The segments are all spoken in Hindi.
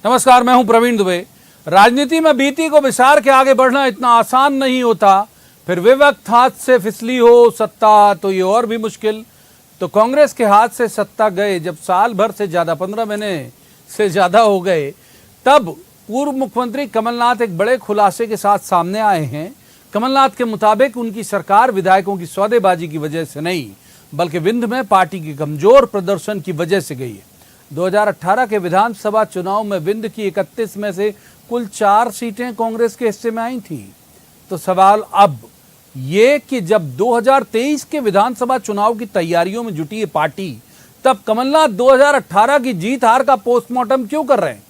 नमस्कार, मैं हूं प्रवीण दुबे। राजनीति में बीती को विसार के आगे बढ़ना इतना आसान नहीं होता। फिर विवक्त हाथ से फिसली हो सत्ता तो ये और भी मुश्किल। तो कांग्रेस के हाथ से सत्ता गए जब साल भर से ज्यादा 15 महीने से ज्यादा हो गए, तब पूर्व मुख्यमंत्री कमलनाथ एक बड़े खुलासे के साथ सामने आए हैं। कमलनाथ के मुताबिक उनकी सरकार विधायकों की सौदेबाजी की वजह से नहीं, बल्कि विंध्य में पार्टी के कमजोर प्रदर्शन की वजह से गई है। 2018 के विधानसभा चुनाव में विंध्य की 31 में से कुल 4 सीटें कांग्रेस के हिस्से में आई थी। तो सवाल अब ये कि जब 2023 के विधानसभा चुनाव की तैयारियों में जुटी है पार्टी, तब कमलनाथ 2018 की जीत हार का पोस्टमार्टम क्यों कर रहे हैं?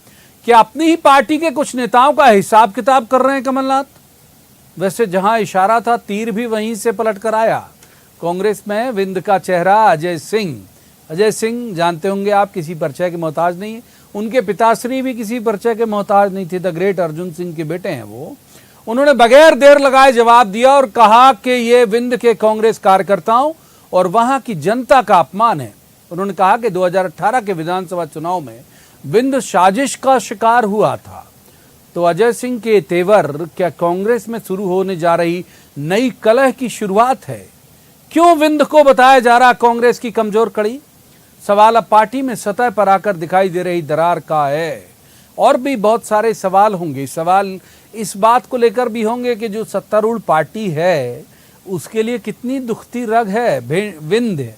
क्या अपनी ही पार्टी के कुछ नेताओं का हिसाब किताब कर रहे हैं कमलनाथ? वैसे जहां इशारा था तीर भी वहीं से पलट कर आया। कांग्रेस में विंध्य का चेहरा अजय सिंह जानते होंगे आप, किसी परिचय के मोहताज नहीं है। उनके पिताश्री भी किसी परिचय के मोहताज नहीं थे। द ग्रेट अर्जुन सिंह के बेटे हैं वो। उन्होंने बगैर देर लगाए जवाब दिया और कहा कि ये विंध्य के कांग्रेस कार्यकर्ताओं और वहां की जनता का अपमान है। उन्होंने कहा कि 2018 के विधानसभा चुनाव में विंध्य साजिश का शिकार हुआ था। तो अजय सिंह के तेवर क्या कांग्रेस में शुरू होने जा रही नई कलह की शुरुआत है? क्यों विंध्य को बताया जा रहा कांग्रेस की कमजोर कड़ी? सवाल अब पार्टी में सतह पर आकर दिखाई दे रही दरार का है। और भी बहुत सारे सवाल होंगे। सवाल इस बात को लेकर भी होंगे कि जो सत्तारूढ़ पार्टी है उसके लिए कितनी दुखती रग है विंध्य।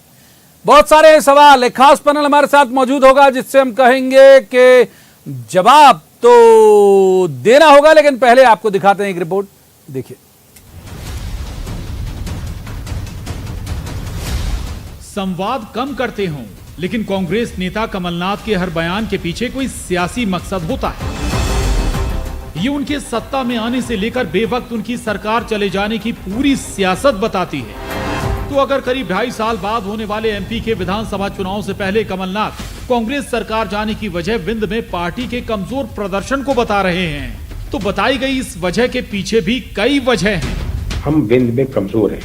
बहुत सारे सवाल। एक खास पैनल हमारे साथ मौजूद होगा जिससे हम कहेंगे कि जवाब तो देना होगा, लेकिन पहले आपको दिखाते हैं एक रिपोर्ट। देखिए, संवाद कम करते हों, लेकिन कांग्रेस नेता कमलनाथ के हर बयान के पीछे कोई सियासी मकसद होता है। ये उनके सत्ता में आने से लेकर बेवक्त उनकी सरकार चले जाने की पूरी सियासत बताती है। तो अगर करीब 2.5 साल बाद होने वाले एमपी के विधानसभा चुनाव से पहले कमलनाथ कांग्रेस सरकार जाने की वजह विंध्य में पार्टी के कमजोर प्रदर्शन को बता रहे हैं, तो बताई गई इस वजह के पीछे भी कई वजह हैं। हम विंध्य में कमजोर हैं।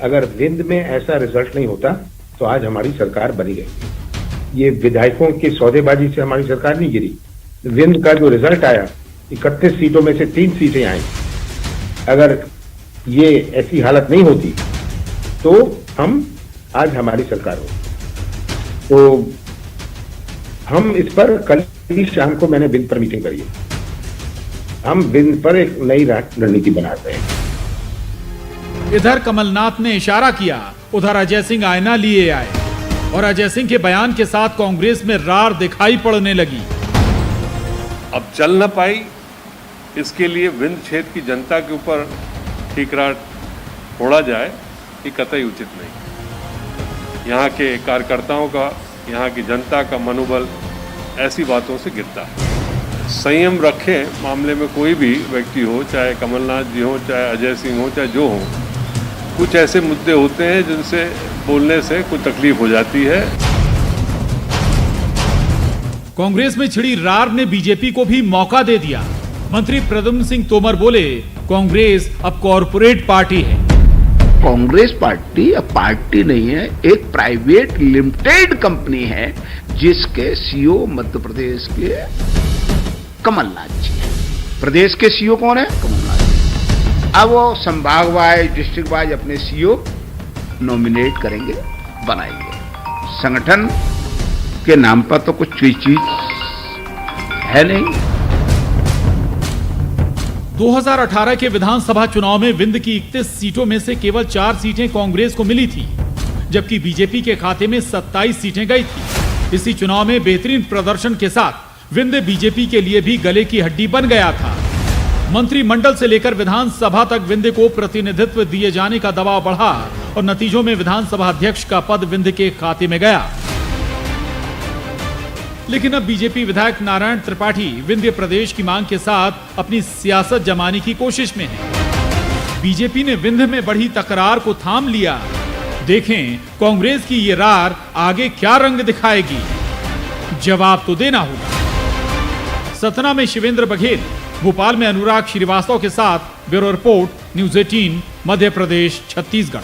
अगर विंध्य में ऐसा रिजल्ट नहीं होता तो आज हमारी सरकार बनी रही। ये विधायकों की सौदेबाजी से हमारी सरकार नहीं गिरी। विंध्य का जो रिजल्ट आया, 31 सीटों में से 3 सीटें आई। अगर ये ऐसी हालत नहीं होती तो हम आज हमारी सरकार हो। तो हम इस पर कल ही शाम को मैंने विंध्य पर मीटिंग करी है। हम विंध्य पर एक नई रणनीति बनाते हैं। इधर कमलनाथ ने इशारा किया, उधर अजय सिंह आईना लिए आए और अजय सिंह के बयान के साथ कांग्रेस में रार दिखाई पड़ने लगी। अब चल न पाई, इसके लिए विंध्य क्षेत्र की जनता के ऊपर ठीकरा फोड़ा जाए, ये कतई उचित नहीं। यहाँ के कार्यकर्ताओं का, यहाँ की जनता का मनोबल ऐसी बातों से गिरता है। संयम रखें। मामले में कोई भी व्यक्ति हो, चाहे कमलनाथ जी हो, चाहे अजय सिंह हो, चाहे जो हो, कुछ ऐसे मुद्दे होते हैं जिनसे बोलने से कुछ तकलीफ हो जाती है। कांग्रेस में छिड़ी रार ने बीजेपी को भी मौका दे दिया। मंत्री प्रद्युम्न सिंह तोमर बोले, कांग्रेस अब कॉरपोरेट पार्टी है। कांग्रेस पार्टी अब पार्टी नहीं है, एक प्राइवेट लिमिटेड कंपनी है जिसके सीईओ मध्य प्रदेश के कमलनाथ जी है। प्रदेश के सीईओ कौन है? कमलनाथ जी। अब वो संभाग वाइज, डिस्ट्रिक्ट वाइज अपने सीईओ नॉमिनेट करेंगे, बनाएंगे। संगठन के नाम पर तो कुछ चीज है नहीं। 2018 के विधानसभा चुनाव में विंध्य की 31 सीटों में से केवल 4 सीटें कांग्रेस को मिली थी, जबकि बीजेपी के खाते में 27 सीटें गई थी। इसी चुनाव में बेहतरीन प्रदर्शन के साथ विंध्य बीजेपी के लिए भी गले की हड्डी बन गया था। मंत्रिमंडल से लेकर विधानसभा तक विंध्य को प्रतिनिधित्व दिए जाने का दबाव बढ़ा और नतीजों में विधानसभा अध्यक्ष का पद विंध्य के खाते में गया। लेकिन अब बीजेपी विधायक नारायण त्रिपाठी विंध्य प्रदेश की मांग के साथ अपनी सियासत जमाने की कोशिश में है। बीजेपी ने विंध्य में बढ़ी तकरार को थाम लिया। देखें कांग्रेस की ये रार आगे क्या रंग दिखाएगी। जवाब तो देना होगा। सतना में शिवेंद्र बघेल, भोपाल में अनुराग श्रीवास्तव के साथ bureau report, news 18, Madhya Pradesh, Chhattisgarh.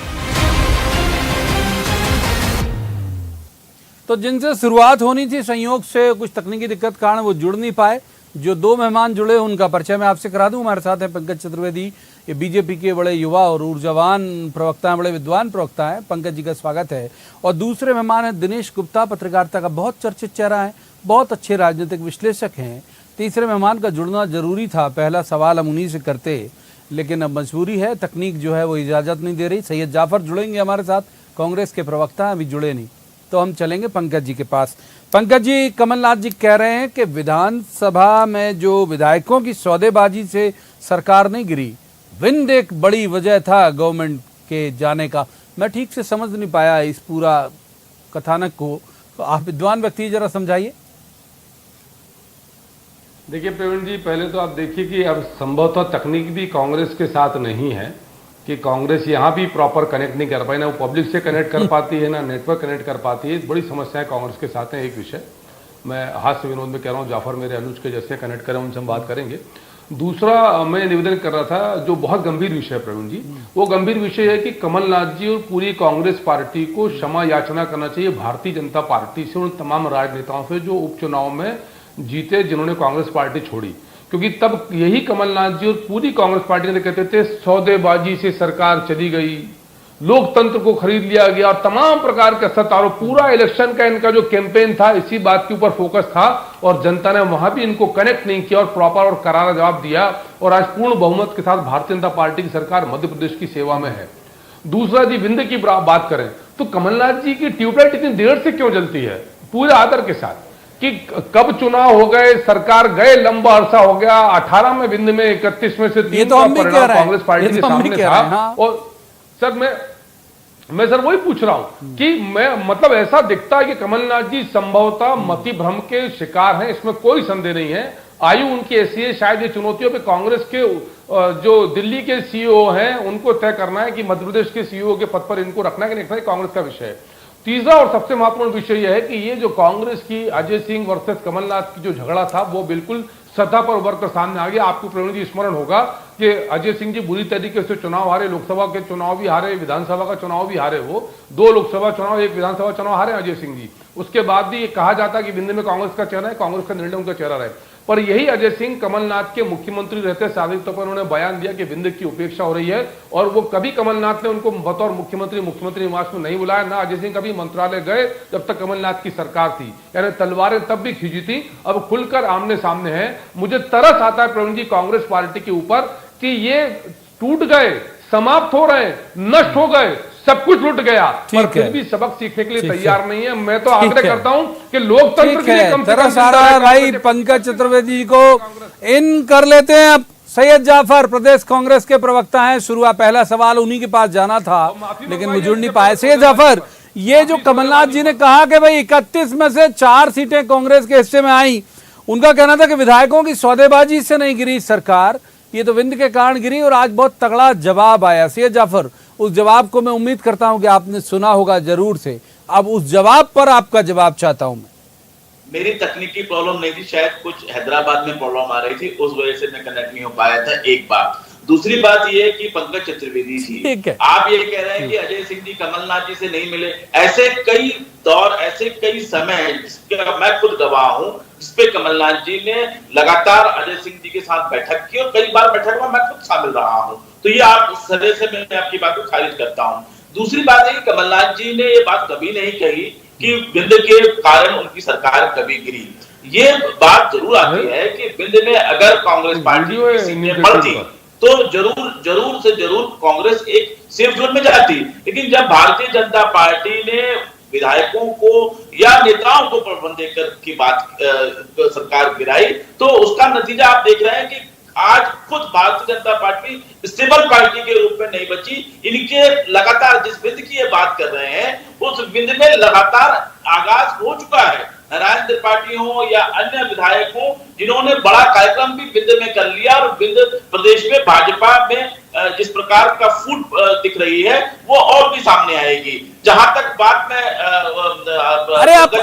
तो जिनसे शुरुआत होनी थी, संयोग से कुछ तकनीकी दिक्कत कारण वो जुड़ नहीं पाए। जो दो मेहमान जुड़े उनका परिचय मैं आपसे करा दूं। हमारे साथ हैं पंकज चतुर्वेदी, ये बीजेपी के बड़े युवा और ऊर्जावान प्रवक्ता हैं, बड़े विद्वान प्रवक्ता हैं। पंकज जी का स्वागत है। और दूसरे मेहमान हैं दिनेश गुप्ता, पत्रकारिता का बहुत चर्चित चेहरा है, बहुत अच्छे राजनीतिक विश्लेषक हैं। तीसरे मेहमान का जुड़ना जरूरी था, पहला सवाल हम उन्हीं से करते, लेकिन अब मजबूरी है, तकनीक जो है वो इजाज़त नहीं दे रही। सैयद जाफर जुड़ेंगे हमारे साथ, कांग्रेस के प्रवक्ता अभी जुड़े नहीं, तो हम चलेंगे पंकज जी के पास। पंकज जी, कमलनाथ जी कह रहे हैं कि विधानसभा में जो विधायकों की सौदेबाजी से सरकार नहीं गिरी, विंद एक बड़ी वजह था गवर्नमेंट के जाने का। मैं ठीक से समझ नहीं पाया इस पूरा कथानक को, तो आप विद्वान व्यक्ति जरा समझाइए। देखिए प्रवीण जी, पहले तो आप देखिए कि अब संभवतः तकनीक भी कांग्रेस के साथ नहीं है कि कांग्रेस यहाँ भी प्रॉपर कनेक्ट नहीं कर पाई, ना वो पब्लिक से कनेक्ट कर पाती है, ना नेटवर्क कनेक्ट कर पाती है। बड़ी समस्याएं कांग्रेस के साथ है। एक विषय मैं हास्य विनोद में कह रहा हूँ, जाफर मेरे अनुज के जैसे कनेक्ट करें, उनसे हम बात करेंगे। दूसरा मैं निवेदन कर रहा था, जो बहुत गंभीर विषय है प्रवीण जी, वो गंभीर विषय है कि कमलनाथ जी और पूरी कांग्रेस पार्टी को क्षमा याचना करना चाहिए भारतीय जनता पार्टी से, उन तमाम राजनेताओं से जो उपचुनाव में जीते, जिन्होंने कांग्रेस पार्टी छोड़ी। क्योंकि तब यही कमलनाथ जी और पूरी कांग्रेस पार्टी ने कहते थे सौदेबाजी से सरकार चली गई, लोकतंत्र को खरीद लिया गया, और तमाम प्रकार के सत्तारों, पूरा इलेक्शन का इनका जो कैंपेन था इसी बात के ऊपर फोकस था, और जनता ने वहां भी इनको कनेक्ट नहीं किया और प्रॉपर और करारा जवाब दिया, और आज पूर्ण बहुमत के साथ भारतीय जनता पार्टी की सरकार मध्य प्रदेश की सेवा में है। दूसरा जी, विंध्य की बात करें तो कमलनाथ जी की ट्यूबलाइट इतनी देर से क्यों जलती है, पूरे आदर के साथ, कि कब चुनाव हो गए, सरकार गए, लंबा अरसा हो गया, 18 में विंध्य में 31 में से 3 का परिणाम कांग्रेस पार्टी के सामने था। हाँ। और सर मैं सर वही पूछ रहा हूं कि मैं मतलब ऐसा दिखता है कि कमलनाथ जी संभवतः मति भ्रम के शिकार हैं, इसमें कोई संदेह नहीं है। आयु उनकी ऐसी है, शायद ये चुनौतियों पे कांग्रेस के जो दिल्ली के सीईओ हैं उनको तय करना है कि मध्य प्रदेश के सीईओ के पद पर इनको रखना है कि नहीं, कांग्रेस का विषय है। तीसरा और सबसे महत्वपूर्ण विषय यह है कि ये जो कांग्रेस की अजय सिंह वर्सेस कमलनाथ की जो झगड़ा था वो बिल्कुल सतह पर उभर कर सामने आ गया। आपको प्रवीण जी स्मरण होगा कि अजय सिंह जी बुरी तरीके से चुनाव हारे, लोकसभा के चुनाव भी हारे, विधानसभा का चुनाव भी हारे, वो 2 लोकसभा चुनाव 1 विधानसभा चुनाव हारे अजय सिंह जी। उसके बाद भी ये कहा जाता कि विंध्य में कांग्रेस का चेहरा है, कांग्रेस का निर्णय उनका चेहरा रहे। पर यही अजय सिंह कमलनाथ के मुख्यमंत्री रहते सार्वजनिक तौर पर उन्होंने बयान दिया कि विंध्य की उपेक्षा हो रही है, और वो कभी कमलनाथ ने उनको बतौर मुख्यमंत्री निवास में नहीं बुलाया, ना अजय सिंह कभी मंत्रालय गए जब तक कमलनाथ की सरकार थी। यानी तलवारें तब भी खींची थी, अब खुलकर आमने सामने है। मुझे तरस आता है प्रवीण जी कांग्रेस पार्टी के ऊपर कि ये टूट गए, समाप्त हो रहे, नष्ट हो गए, सब कुछ लुट गया, पर फिर भी सबक सीखने के लिए तैयार नहीं है। मैं तो आग्रह करता हूं कि लोकतंत्र के लिए कम से कम सारा भाई पंकज चतुर्वेदी जी को इन कर लेते हैं। अब सैयद जाफर प्रदेश कांग्रेस के प्रवक्ता हैं, शुरुआत पहला सवाल उन्हीं के पास जाना था लेकिन वो जुड़ नहीं पाए। सैयद जाफर, ये जो कमलनाथ जी ने कहा कि भाई 31 में से 4 सीटें कांग्रेस के हिस्से में आई, उनका कहना था कि विधायकों की सौदेबाजी से नहीं गिरी सरकार, ये तो विंध्य के कारण गिरी, और आज बहुत तगड़ा जवाब आया। सैयद जाफर, उस जवाब को मैं उम्मीद करता हूं कि आपने सुना होगा जरूर से, अब उस जवाब पर आपका जवाब चाहता हूं मैं। मेरी तकनीकी प्रॉब्लम नहीं थी, शायद कुछ हैदराबाद में प्रॉब्लम आ रही थी, उस वजह से मैं कनेक्ट नहीं हो पाया था। एक बात। दूसरी बात ये है कि पंकज चतुर्वेदी जी, आप ये कह रहे हैं कि अजय सिंह जी कमलनाथ जी से नहीं मिले। ऐसे कई दौर, ऐसे कई समय जिसका मैं खुद गवाह हूं, जिसपे कमलनाथ जी ने लगातार अजय सिंह जी के साथ बैठक की, और कई बार बैठक में मैं खुद शामिल रहा हूं। तो ये आप इस तरह से मैं आपकी बात को खारिज करता हूं। दूसरी बात है कि कमलनाथ जी ने ये बात कभी नहीं कही कि विंध्य के कारण उनकी सरकार कभी गिरी। ये बात जरूर आती है कि विंध्य में अगर कांग्रेस पार्टी की सीटें बढ़ती तो जरूर से जरूर कांग्रेस एक सेफ जोन में जाती। लेकिन जब भारतीय जनता पार्टी ने विधायकों को या नेताओं को प्रबंधक की बात सरकार गिराई, तो उसका नतीजा आप देख रहे हैं कि आज खुद Bharatiya Janata party stable party के रूप में नहीं बची। इनके लगातार जिस विंध्य की ये बात कर रहे हैं, उस विंध्य में लगातार आगाज हो चुका है। नारायण त्रिपाठी हो या अन्य विधायक हो, जिन्होंने बड़ा कार्यक्रम भी विंध्य में कर लिया, और विंध्य प्रदेश में भाजपा में जिस प्रकार का फूट दिख रही है वो और भी सामने आएगी। जहां तक बात में अरे आप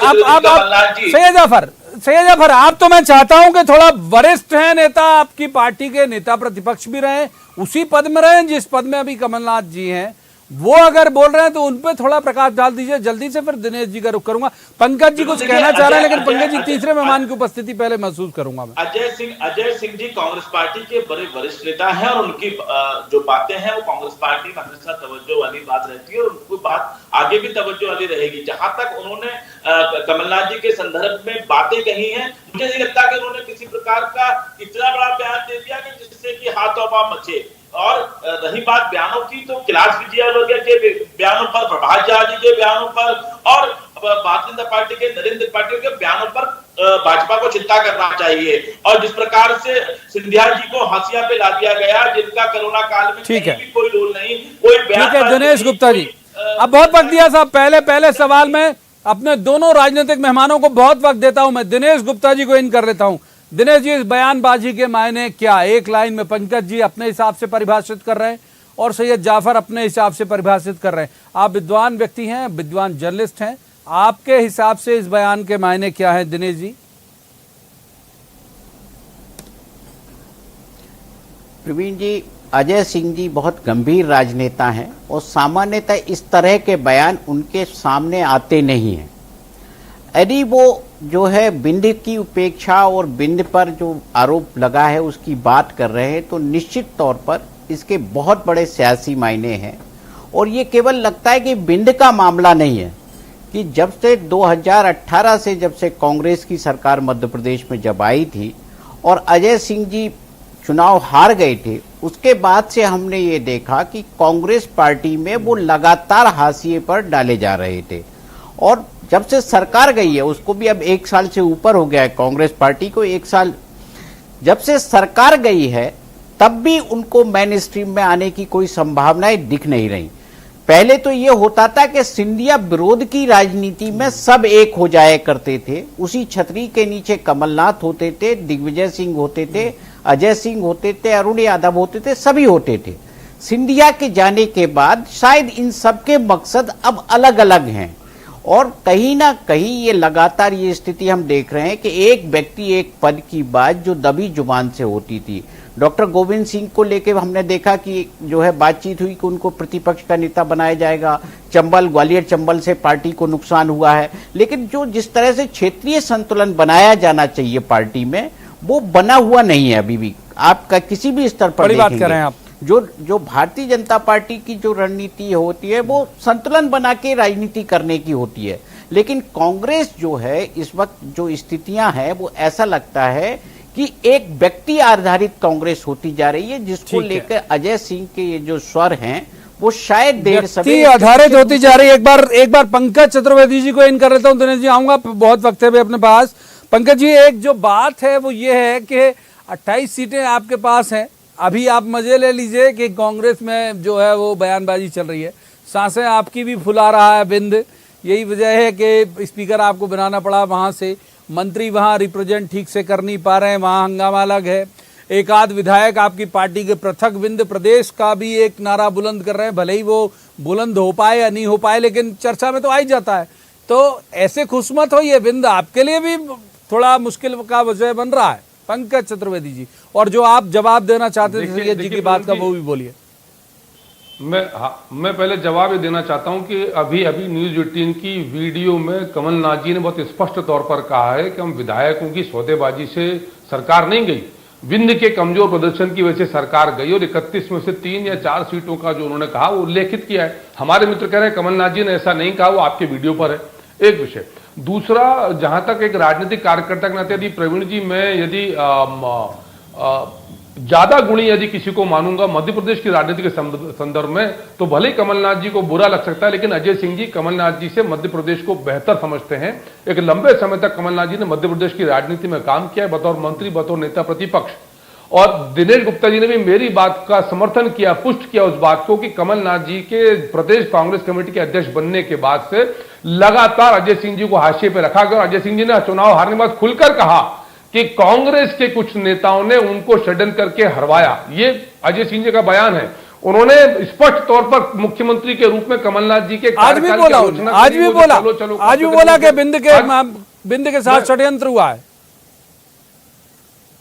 सैयद जाफर, आप तो मैं चाहता हूं कि थोड़ा वरिष्ठ हैं नेता, आपकी पार्टी के नेता प्रतिपक्ष भी रहे, उसी पद में रहे जिस पद में अभी कमलनाथ जी हैं, वो अगर बोल रहे हैं तो उन पे थोड़ा प्रकाश डाल दीजिए जल्दी से, फिर दिनेश जी का रुख करूंगा। पंकज जी कुछ कहना चाह रहे हैं, लेकिन पंकज जी तीसरे मेहमान की उपस्थिति पहले महसूस करूंगा मैं। अजय सिंह जी कांग्रेस पार्टी के बड़े वरिष्ठ नेता हैं और उनकी जो बातें हैं वो कांग्रेस पार्टी में हमेशा तवज्जो वाली बात रहती है और उनकी बात आगे भी तवज्जो वाली रहेगी। जहां तक उन्होंने कमलनाथ जी के संदर्भ में बातें कही हैं, मुझे नहीं लगता कि उन्होंने किसी प्रकार का इतना बड़ा बयान दे दिया कि जिससे कि हाथों पांव मचे। और रही बात बयानों की, तो कैलाश विजयवर्गीय के बयानों पर, प्रभात झा जी के बयानों पर और भारतीय जनता पार्टी के नरेंद्र पाटिल के बयानों पर भाजपा को चिंता करना चाहिए। और जिस प्रकार से सिंधिया जी को हाशिया पे ला दिया गया, जिनका कोरोना काल में ठीक है, भी कोई रोल नहीं, कोई बयान। ठीक है दिनेश गुप्ता जी, अब बहुत वक्त दिया साहब। पहले सवाल में अपने दोनों राजनीतिक मेहमानों को बहुत वक्त देता हूं, मैं दिनेश गुप्ता जी को इन कर लेता हूं। दिनेश जी, इस बयानबाजी के मायने क्या? एक लाइन में पंकज जी अपने हिसाब से परिभाषित कर रहे हैं और सैयद जाफर अपने हिसाब से परिभाषित कर रहे हैं। आप विद्वान व्यक्ति हैं, विद्वान जर्नलिस्ट हैं, आपके हिसाब से इस बयान के मायने क्या है दिनेश जी? प्रवीण जी, अजय सिंह जी बहुत गंभीर राजनेता हैं और सामान्यतः इस तरह के बयान उनके सामने आते नहीं हैं। यदि वो जो है बिंद की उपेक्षा और बिंद पर जो आरोप लगा है उसकी बात कर रहे हैं, तो निश्चित तौर पर इसके बहुत बड़े सियासी मायने हैं। और ये केवल लगता है कि बिंद का मामला नहीं है कि जब से 2018 से जब से कांग्रेस की सरकार मध्य प्रदेश में जब आई थी और अजय सिंह जी चुनाव हार गए थे, उसके बाद से हमने ये देखा कि कांग्रेस पार्टी में वो लगातार हाशिए पर डाले जा रहे थे। और जब से सरकार गई है, उसको भी अब 1 साल से ऊपर हो गया है कांग्रेस पार्टी को, 1 साल जब से सरकार गई है तब भी उनको मेन स्ट्रीम में आने की कोई संभावनाएं दिख नहीं रही। पहले तो ये होता था कि सिंधिया विरोध की राजनीति में सब एक हो जाया करते थे, उसी छतरी के नीचे कमलनाथ होते थे, दिग्विजय सिंह होते थे, अजय सिंह होते थे, अरुण यादव होते थे, सभी होते थे। सिंधिया के जाने के बाद शायद इन सबके मकसद अब अलग अलग हैं और कहीं ना कहीं ये लगातार ये स्थिति हम देख रहे हैं कि एक व्यक्ति एक पद की बात जो दबी जुबान से होती थी। डॉक्टर गोविंद सिंह को लेकर हमने देखा कि जो है बातचीत हुई कि उनको प्रतिपक्ष का नेता बनाया जाएगा। चंबल, ग्वालियर चंबल से पार्टी को नुकसान हुआ है, लेकिन जो जिस तरह से क्षेत्रीय संतुलन बनाया जाना चाहिए पार्टी में, वो बना हुआ नहीं है अभी भी। आपका किसी भी स्तर पर बड़ी बात कर रहे हैं आप। जो भारतीय जनता पार्टी की जो रणनीति होती है वो संतुलन बना के राजनीति करने की होती है, लेकिन कांग्रेस जो है इस वक्त जो स्थितियां हैं वो ऐसा लगता है कि एक व्यक्ति आधारित कांग्रेस होती जा रही है, जिसको लेकर अजय सिंह के ये जो स्वर हैं वो शायद देर सवेरे आधारित होती जा रही है। एक बार पंकज चतुर्वेदी जी को इन कर लेता हूं। दिनेश जी आऊंगा, बहुत वक्त है अपने पास। पंकज जी, एक जो बात है वो ये है कि 28 सीटें आपके पास हैं। अभी आप मजे ले लीजिए कि कांग्रेस में जो है वो बयानबाजी चल रही है, सांसें आपकी भी फुला रहा है बिंद। यही वजह है कि स्पीकर आपको बनाना पड़ा वहां से, मंत्री वहां रिप्रेजेंट ठीक से कर नहीं पा रहे हैं, वहां हंगामा अलग है। एक आध विधायक आपकी पार्टी के पृथक विंद प्रदेश का भी एक नारा बुलंद कर रहे हैं, भले ही वो बुलंद हो पाए या नहीं हो पाए, लेकिन चर्चा में तो आ ही जाता है। तो ऐसे खुशमत हो, ये विंद आपके लिए भी थोड़ा मुश्किल का वजह बन रहा है। पंकज चतुर्वेदी जी, और जो आप जवाब देना चाहते थे सैयद जी की बात का, वो भी बोलिए। मैं पहले जवाब ये देना चाहता हूं कि अभी न्यूज 18 की वीडियो में कमलनाथ जी ने बहुत स्पष्ट तौर पर कहा है कि हम विधायकों की सौदेबाजी से सरकार नहीं गई, विंध्य के कमजोर प्रदर्शन की वजह से सरकार गई और 31 में से 3 या 4 सीटों का जो उन्होंने कहा वो उल्लेखित किया है। हमारे मित्र कह रहे हैं कमलनाथ जी ने ऐसा नहीं कहा, वो आपके वीडियो पर है, एक विषय। दूसरा, जहां तक एक राजनीतिक कार्यकर्ता के नाते यदि प्रवीण जी मैं यदि ज्यादा गुणी यदि किसी को मानूंगा मध्य प्रदेश की राजनीति के संदर्भ में, तो भले ही कमलनाथ जी को बुरा लग सकता है, लेकिन अजय सिंह जी कमलनाथ जी से मध्य प्रदेश को बेहतर समझते हैं। एक लंबे समय तक कमलनाथ जी ने मध्य प्रदेश की राजनीति में काम किया है, बतौर मंत्री, बतौर नेता प्रतिपक्ष। और दिनेश गुप्ता जी ने भी मेरी बात का समर्थन किया, पुष्ट किया उस बात को कि कमलनाथ जी के प्रदेश कांग्रेस कमेटी के अध्यक्ष बनने के बाद से लगातार अजय सिंह जी को हाशिए पर रखा गया। अजय सिंह जी ने चुनाव हारने के बाद खुलकर कहा कि कांग्रेस के कुछ नेताओं ने उनको षड्यंत्र करके हरवाया। ये अजय सिंह जी का बयान है। उन्होंने स्पष्ट तौर पर मुख्यमंत्री के रूप में कमलनाथ जी के आज भी बोला कि बिंद के साथ षड्यंत्र हुआ है।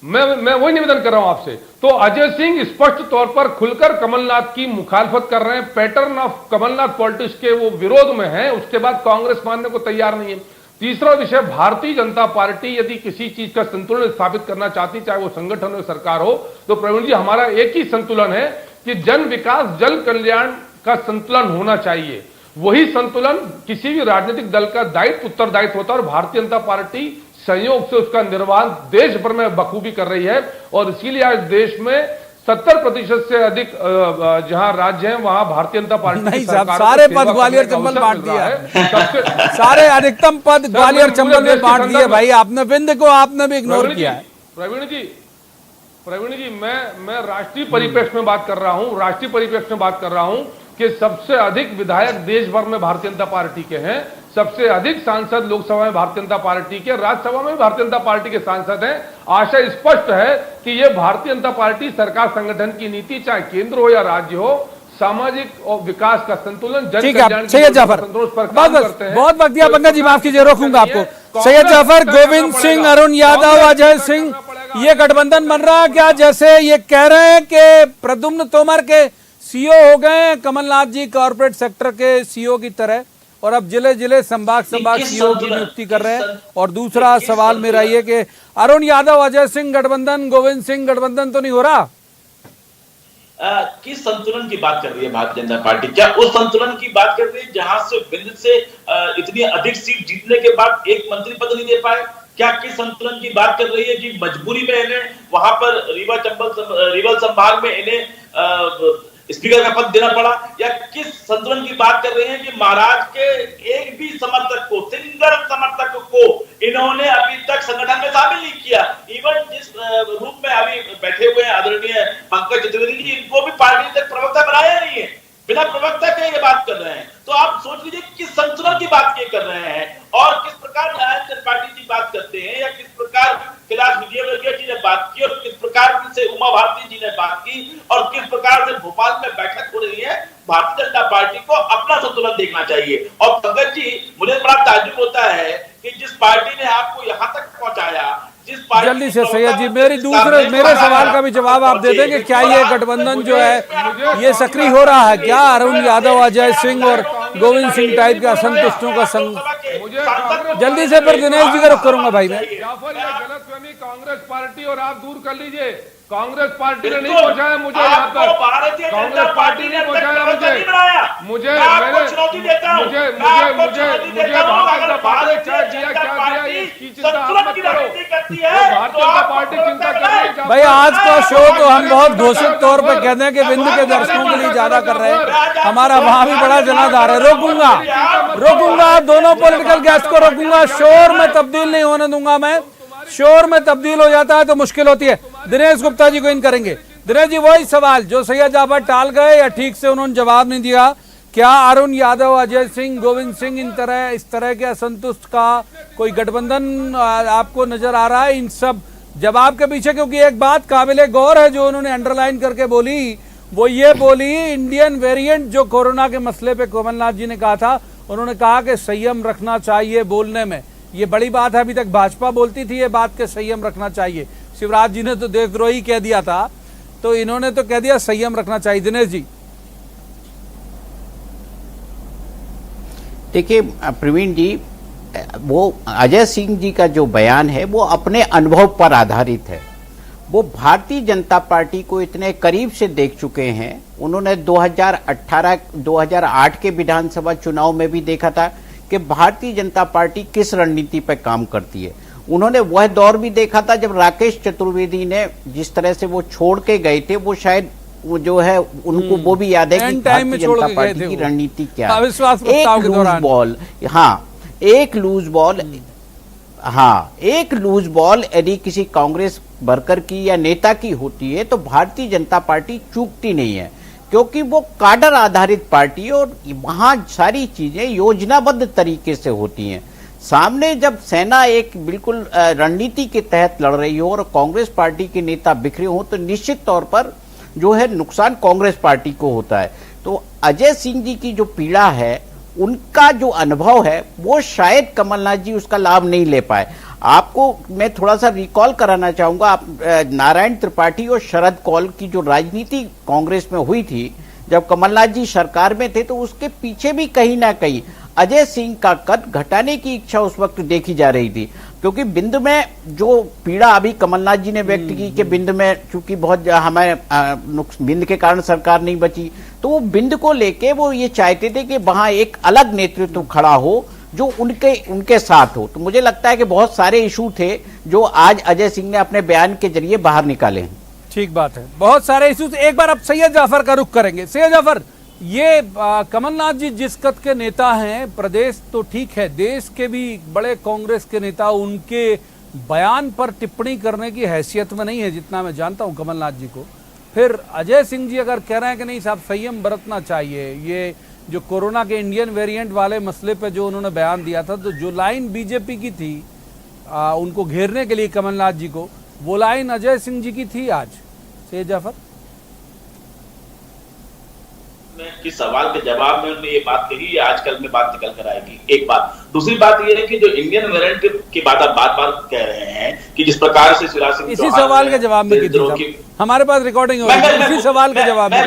मैं वही निवेदन कर रहा हूं आपसे। तो अजय सिंह स्पष्ट तौर पर खुलकर कमलनाथ की मुखालफत कर रहे हैं, पैटर्न ऑफ कमलनाथ पॉलिटिक्स के वो विरोध में है, उसके बाद कांग्रेस मानने को तैयार नहीं है। तीसरा विषय, भारतीय जनता पार्टी यदि किसी चीज का संतुलन स्थापित करना चाहती, चाहे वो संगठन हो सरकार हो, तो प्रवीण जी हमारा एक ही संतुलन है कि जन विकास जन कल्याण का संतुलन होना चाहिए। वही संतुलन किसी भी राजनीतिक दल का दायित्व उत्तरदायित्व होता है और भारतीय जनता पार्टी संयोग से उसका निर्वहन देश भर में बखूबी कर रही है। और इसीलिए आज देश में 70% से अधिक जहां राज्य हैं वहां भारतीय जनता पार्टी नहीं साहब, सारे पद ग्वालियर चंबल बांट दिया है। सारे अधिकतम पद ग्वालियर चंबल में बांट दिए भाई आपने। विंध्य को आपने भी इग्नोर किया है। प्रवीण जी मैं राष्ट्रीय परिप्रेक्ष्य में बात कर रहा हूं, राष्ट्रीय परिप्रेक्ष्य में बात कर रहा हूं कि सबसे अधिक विधायक देश भर में भारतीय जनता पार्टी के हैं, सबसे अधिक सांसद लोकसभा में भारतीय जनता पार्टी के, राज्यसभा में भारतीय जनता पार्टी के सांसद हैं। आशा स्पष्ट है कि ये भारतीय जनता पार्टी सरकार संगठन की नीति, चाहे केंद्र हो या राज्य हो, सामाजिक और विकास का संतुलन, जन कल्याण सैयद जाफर बहुत वक्त दिया। पंकज जी माफ कीजिए, रोकूंगा आपको। सैयद जाफर, गोविंद सिंह, अरुण यादव, अजय सिंह, ये गठबंधन बन रहा है क्या? जैसे ये कह रहे हैं कि प्रद्युम्न तोमर के सीओ हो गए कमलनाथ जी कॉर्पोरेट सेक्टर के सीओ की तरह, और अब जिले जिले संभाग सीओ की नियुक्ति कर रहे हैं। और दूसरा सवाल मेरा ये कि अरुण यादव, अजय सिंह गठबंधन, गोविंद सिंह गठबंधन तो नहीं हो रहा? किस संतुलन की बात कर रही है भारतीय जनता पार्टी? क्या उस संतुलन की बात कर रही है जहां से विंध्य से इतनी अधिक सीट जीतने के बाद एक मंत्री पद नहीं दे पाए? क्या किस संतुलन की बात कर रही है कि मजबूरी में इन्हें वहां पर रीवा संभाग में इन्हें स्पीकर का पद देना पड़ा? या किस संतुलन की बात कर रहे हैं कि महाराज के एक भी समर्थक को, सिंगल समर्थक को इन्होंने अभी तक संगठन में शामिल नहीं किया? इवन जिस रूप में अभी बैठे हुए हैं आदरणीय पंकज चतुर्वेदी जी, इनको भी पार्टी ने तक प्रवक्ता बनाया नहीं है, बिना प्रवक्ता के ये बात कर रहे हैं। तो आप सोच लीजिए किस संतुलन की बात ये कर रहे हैं और किस प्रकार नारायण त्रिपाठी जी बात करते हैं, या किस प्रकार कैलाश विजयवर्गीय जी ने बात की, और किस प्रकार से उमा भारती जी ने बात की, और किस प्रकार से भोपाल में बैठक हो रही है। भारतीय जनता पार्टी को अपना संतुलन देखना चाहिए। और पंकज जी, मुझे बड़ा ताज्जुब होता है कि जिस पार्टी ने आपको यहाँ तक पहुंचाया, जल्दी से सैयद जी मेरे सवाल का भी जवाब आप दे देंगे, क्या ये गठबंधन जो है ये सक्रिय हो रहा है क्या? अरुण यादव, अजय सिंह और गोविंद सिंह टाइप के असंतुष्टों का संग जल्दी से, पर दिनेश जी का रुख करूंगा भाई मैं। गलतफहमी कांग्रेस पार्टी और आप दूर कर लीजिए। कांग्रेस पार्टी ने नहीं पहुंचाया मुझे यहाँ पर, कांग्रेस पार्टी ने पहुंचाया मुझे भारतीय जनता पार्टी क्या दिया इसकी चिंता आप मत करो। भारतीय जनता पार्टी चिंता कर रही है भाई। आज का शो तो हम बहुत घोषित तौर पर कहते हैं कि विंध्य के दर्शकों के लिए ज्यादा कर रहे हैं, हमारा वहां भी बड़ा जनाधार है। रोकूंगा दोनों पॉलिटिकल गेस्ट को रोकूंगा। शोर में तब्दील नहीं होने दूंगा मैं, शोर में तब्दील हो जाता है तो मुश्किल होती है। दिनेश गुप्ता जी को इन करेंगे। दिनेश जी, वही सवाल जो सैयद जाफर टाल गए या ठीक से उन्होंने जवाब नहीं दिया, क्या अरुण यादव, अजय सिंह, गोविंद सिंह इस तरह के असंतुष्ट का कोई गठबंधन आपको नजर आ रहा है इन सब जवाब के पीछे? क्योंकि एक बात काबिले गौर है जो उन्होंने अंडरलाइन करके बोली, वो ये बोली इंडियन वेरिएंट जो कोरोना के मसले पे कमलनाथ जी ने कहा था, उन्होंने कहा कि संयम रखना चाहिए बोलने में। ये बड़ी बात है, अभी तक भाजपा बोलती थी ये बात के संयम रखना चाहिए। शिवराज जी ने तो देशद्रोही कह दिया था, तो इन्होंने तो कह दिया संयम रखना चाहिए। दिनेश जी देखिए प्रवीण जी, वो अजय सिंह जी का जो बयान है वो अपने अनुभव पर आधारित है। वो भारतीय जनता पार्टी को इतने करीब से देख चुके हैं। उन्होंने 2008 के विधानसभा चुनाव में भी देखा था कि भारतीय जनता पार्टी किस रणनीति पर काम करती है। उन्होंने वह दौर भी देखा था जब राकेश चतुर्वेदी ने जिस तरह से वो छोड़ के गए थे, वो शायद वो जो है उनको वो भी याद है कि भारतीय जनता पार्टी की रणनीति क्या है। एक लूज बॉल यदि किसी कांग्रेस वर्कर की या नेता की होती है तो भारतीय जनता पार्टी चूकती नहीं है, क्योंकि वो काडर आधारित पार्टी है और वहां सारी चीजें योजनाबद्ध तरीके से होती हैं। सामने जब सेना एक बिल्कुल रणनीति के तहत लड़ रही हो और कांग्रेस पार्टी के नेता बिखरे हो तो निश्चित तौर पर जो है नुकसान कांग्रेस पार्टी को होता है। तो अजय सिंह जी की जो पीड़ा है, उनका जो अनुभव है, वो शायद कमलनाथ जी उसका लाभ नहीं ले पाए। आपको मैं थोड़ा सा रिकॉल कराना चाहूंगा, आप नारायण त्रिपाठी और शरद कौल की जो राजनीति कांग्रेस में हुई थी जब कमलनाथ जी सरकार में थे, तो उसके पीछे भी कहीं ना कहीं अजय सिंह का कद घटाने की इच्छा उस वक्त देखी जा रही थी, क्योंकि बिंद में जो पीड़ा अभी कमलनाथ जी ने व्यक्त की कि बिंद में चूंकि बहुत हमारे बिंद के कारण सरकार नहीं बची, तो वो बिंद को लेके वो ये चाहते थे कि वहां एक अलग नेतृत्व खड़ा हो जो उनके साथ हो। तो मुझे लगता है कि बहुत सारे इशू थे जो आज अजय सिंह ने अपने बयान के जरिए बाहर निकाले हैं। ठीक बात है, बहुत सारे इश्यूज। एक बार अब सैयद जाफर का रुख करेंगे। सैयद जाफर, ये कमलनाथ जी जिस कद के नेता हैं, प्रदेश तो ठीक है, देश के भी बड़े कांग्रेस के नेता उनके बयान पर टिप्पणी करने की हैसियत में नहीं है, जितना मैं जानता हूं कमलनाथ जी को। फिर अजय सिंह जी अगर कह रहे हैं कि नहीं साहब संयम बरतना चाहिए, ये जो कोरोना के इंडियन वेरिएंट वाले मसले पे जो उन्होंने बयान दिया था, तो जो लाइन बीजेपी की थी उनको घेरने के लिए कमलनाथ जी को, वो लाइन अजय सिंह जी की थी आज। सैयद जाफर, किस सवाल के जवाब में उन्होंने ये बात कही, ये आजकल में बात निकल कर आएगी। एक बात, दूसरी बात ये है कि जो इंडियन वेरिएंट की बात आप बार-बार कह रहे हैं कि जिस प्रकार से शिवराज सिंह इसी सवाल के जवाब में की हमारे पास रिकॉर्डिंग हो रही है, इसी सवाल के जवाब में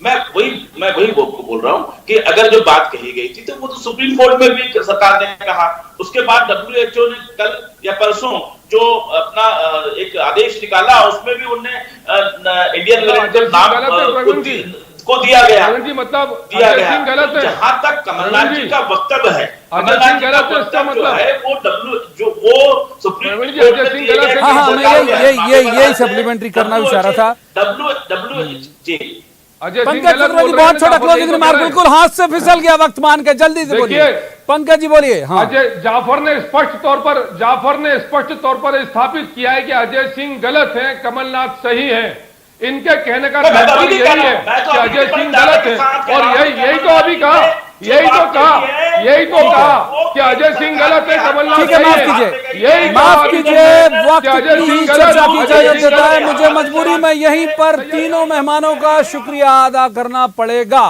मैं वही बोल रहा हूं कि अगर जो बात कही गई थी तो वो तो सुप्रीम कोर्ट में भी सरकार ने कहा, उसके बाद WHO ने कल या परसों जो अपना एक आदेश निकाला उसमें भी उन्होंने इंडियन वेरिएंट नाम को दिया गया, मतलब दिया गया। जहां तक कमलनाथ जी का वक्तव्य है, कमलनाथ जी का वक्तव्य है वो सुप्रीम कोर्ट ने यही सप्लीमेंटरी करना भी चाह रहा था। पंकज जी बहुत छोटा क्लोजिंग रिमार्क, बिल्कुल हाथ से फिसल गया वक्त मान के, जल्दी से बोलिए पंकज जी, बोलिए। हाँ, अजय जाफर ने स्पष्ट तौर पर स्थापित किया है कि अजय सिंह गलत हैं, कमलनाथ सही हैं। इनके कहने का तात्पर्य यही है कि अजय सिंह गलत है, और यही तो अभी कहा, यही तो कहा कि अजय सिंह गलत है, कमलनाथ सही है। यही माफ कीजिए, वक्त की चर्चा की इजाजत देता है मुझे, मजबूरी में यहीं पर तीनों मेहमानों का शुक्रिया अदा करना पड़ेगा।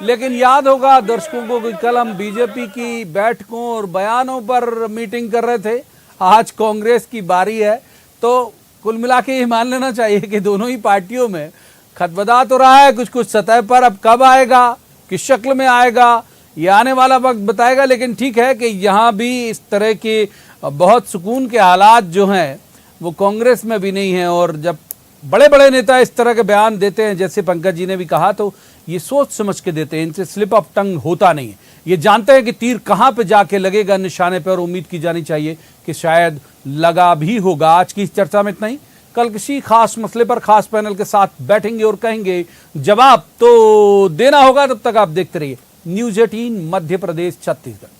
लेकिन याद होगा दर्शकों को कि कल हम बीजेपी की बैठकों और बयानों पर मीटिंग कर रहे थे, आज कांग्रेस की बारी है। तो कुल मिला के ये मान लेना चाहिए कि दोनों ही पार्टियों में खतबदा तो रहा है कुछ कुछ सतह पर, अब कब आएगा, किस शक्ल में आएगा, ये आने वाला वक्त बताएगा। लेकिन ठीक है कि यहाँ भी इस तरह के बहुत सुकून के हालात जो हैं वो कांग्रेस में भी नहीं है, और जब बड़े बड़े नेता इस तरह के बयान देते हैं, जैसे पंकज जी ने भी कहा, तो ये सोच समझ के देते हैं, इनसे स्लिप ऑफ टंग होता नहीं है। ये जानते हैं कि तीर कहाँ पे जाके लगेगा निशाने पे, और उम्मीद की जानी चाहिए कि शायद लगा भी होगा। आज की इस चर्चा में इतना ही, कल किसी खास मसले पर खास पैनल के साथ बैठेंगे और कहेंगे, जवाब तो देना होगा। तब तक आप देखते रहिए न्यूज़ 18 मध्य प्रदेश छत्तीसगढ़।